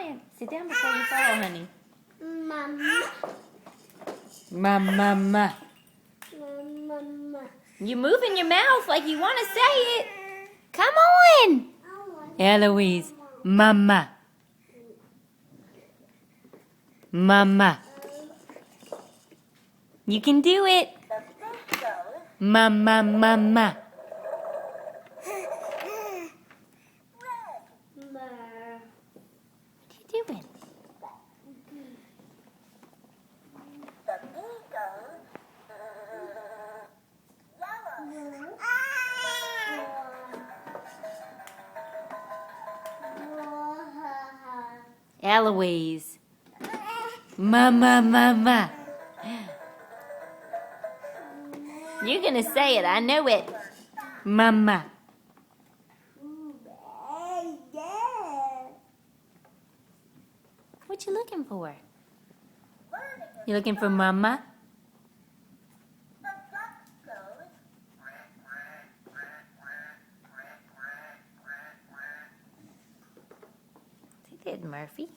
in. Sit down before you fall, honey. Mama. Mama. Mama. You moving your mouth like you want to say it. Come on. Eloise. Mama. Mama. You can do it. Mama, mama. What are you doing? Eloise. Mama, mama. You're gonna say it, I know it. Mama. What you looking for? You looking for mama? He did, Murphy.